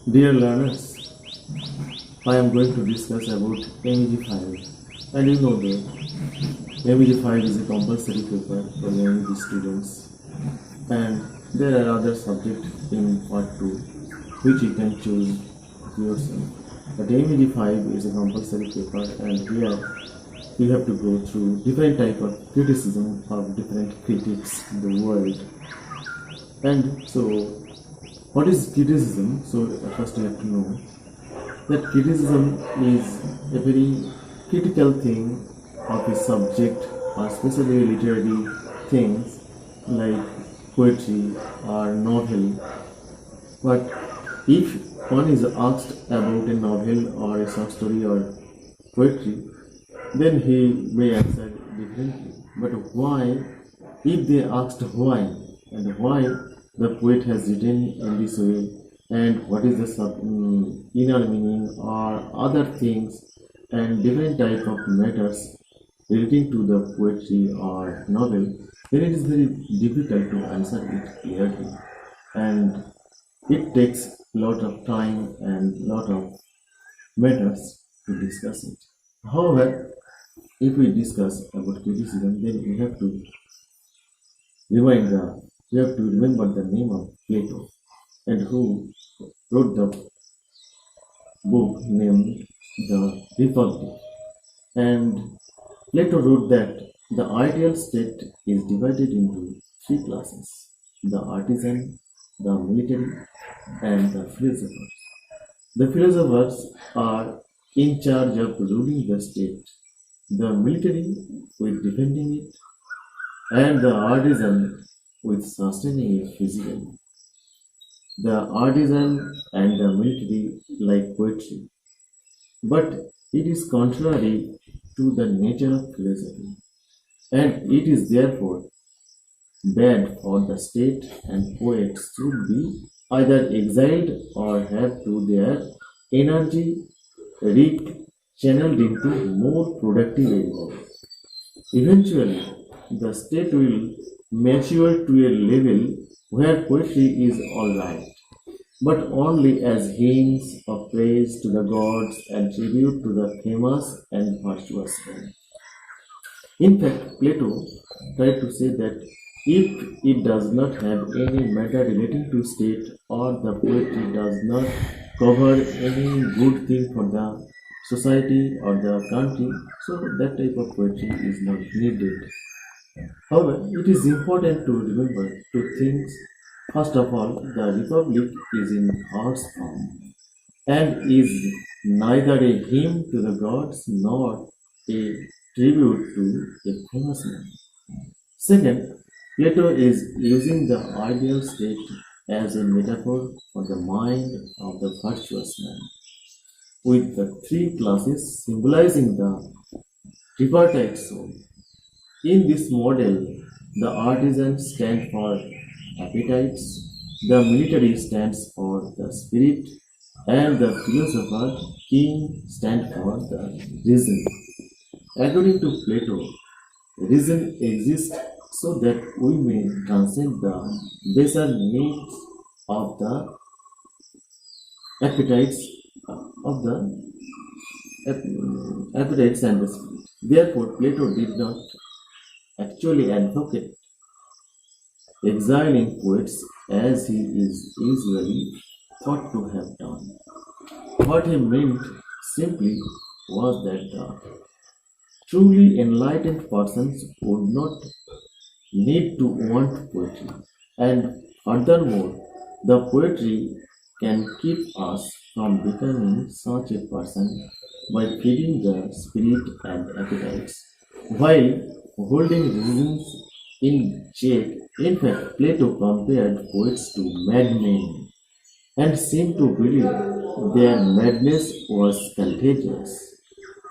Dear learners, I am going to discuss about MEG file. And you know that MEG file is a compulsory paper for the MEG students. And there are other subjects in part 2 which you can choose yourself. But MEG 5 is a compulsory paper, and here we have to go through different type of criticism of different critics in the world. And so, what is criticism? So first you have to know that criticism is a very critical thing of a subject, or especially literary things like poetry or novel. But if one is asked about a novel or a short story or poetry, then he may answer differently. But why, if they asked why, and why the poet has written in this way, and what is the inner meaning or other things, and different type of matters relating to the poetry or novel, then it is very difficult to answer it clearly, and it takes lot of time and lot of matters to discuss it. However, if we discuss about criticism, then we have to remember the name of Plato, and who wrote the book named The Republic. And Plato wrote that the ideal state is divided into three classes: the artisan, the military, and the philosophers. The philosophers are in charge of ruling the state, the military with defending it, and the artisan with sustaining it physically. The artisan and the military like poetry, but it is contrary to the nature of philosophy, and it is therefore bad for the state, and poets should be either exiled or have to their energy channeled into more productive areas. Eventually, the state will mature to a level where poetry is alright, but only as hymns of praise to the gods and tribute to the famous and virtuous men. In fact, Plato tried to say that if it does not have any matter relating to state, or the poetry does not cover any good thing for the society or the country, so that type of poetry is not needed. However, it is important to remember two things. First of all, the republic is in horse form and is neither a hymn to the gods nor a tribute to a famous man. Second, Plato is using the ideal state as a metaphor for the mind of the virtuous man, with the three classes symbolizing the tripartite soul. In this model, the artisan stands for appetites, the military stands for the spirit, and the philosopher king stands for the reason. According to Plato, reason exists so that we may transcend the baser needs of the appetites of the appetites and the spirit. Therefore, Plato did not actually advocate exiling poets as he is usually thought to have done. What he meant simply was that the truly enlightened persons would not need to want poetry, and furthermore, the poetry can keep us from becoming such a person by feeding the spirit and appetites, while holding reasons in check. In fact, Plato compared poets to madmen and seemed to believe their madness was contagious.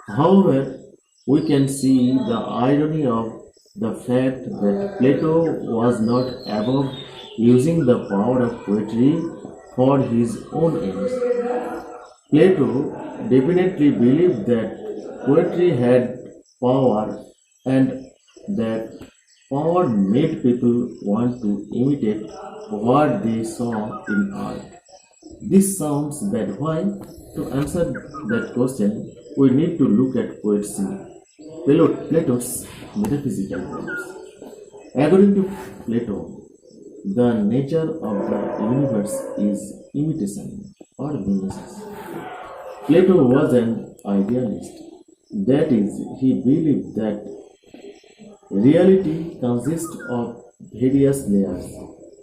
However, we can see the irony of the fact that Plato was not above using the power of poetry for his own ends. Plato definitely believed that poetry had power, and that power made people want to imitate what they saw in art. This sounds bad. Why? To answer that question, we need to look at poetry, Plato's metaphysical claims. According to Plato, the nature of the universe is imitation or mimesis. Plato was an idealist. That is, he believed that reality consists of various layers.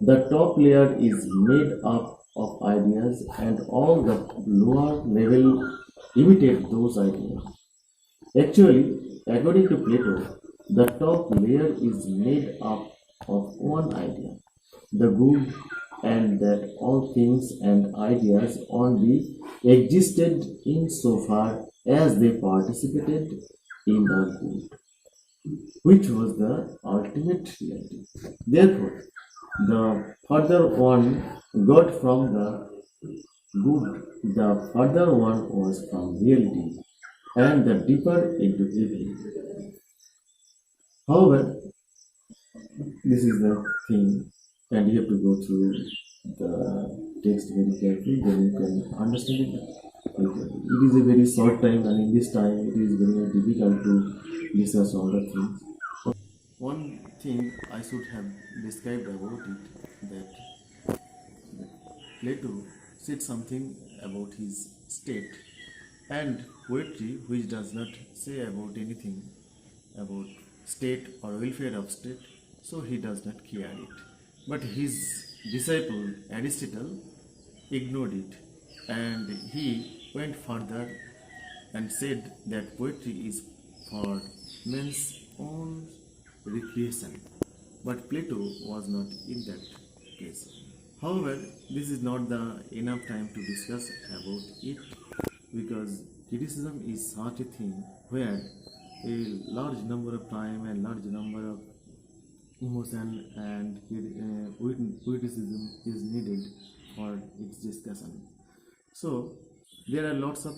The top layer is made up of ideas, and all the lower level imitate those ideas. Actually, according to Plato, the top layer is made up of one idea, the good, and that all things and ideas only existed insofar as they participated in the good, which was the ultimate reality. Therefore, the further one got from the good, the further one was from reality, and the deeper into evil. However, this is the thing, and you have to go through the text very carefully, then you can understand it. It is a very short time, and in this time, it is very difficult to discuss all the things. One thing I should have described about it, that Plato said something about his state, and poetry, which does not say about anything about state or welfare of state, so he does not care it. But his disciple Aristotle ignored it, and he went further and said that poetry is for man's own recreation. But Plato was not in that case. However, this is not the enough time to discuss about it, because criticism is such a thing where a large number of time and large number of emotion and criticism is needed for its discussion. So there are lots of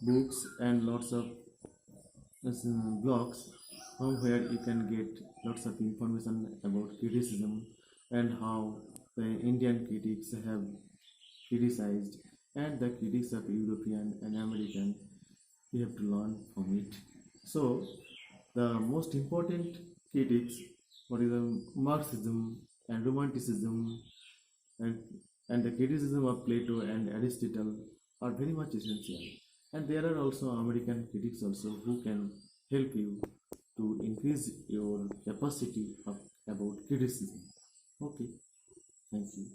books and lots of blogs from where you can get lots of information about criticism and how the Indian critics have criticized, and the critics of European and American. We have to learn from it. So the most important critics, what is the Marxism and Romanticism, and the criticism of Plato and Aristotle are very much essential. And there are also American critics also who can help you to increase your capacity of about criticism. Okay, thank you.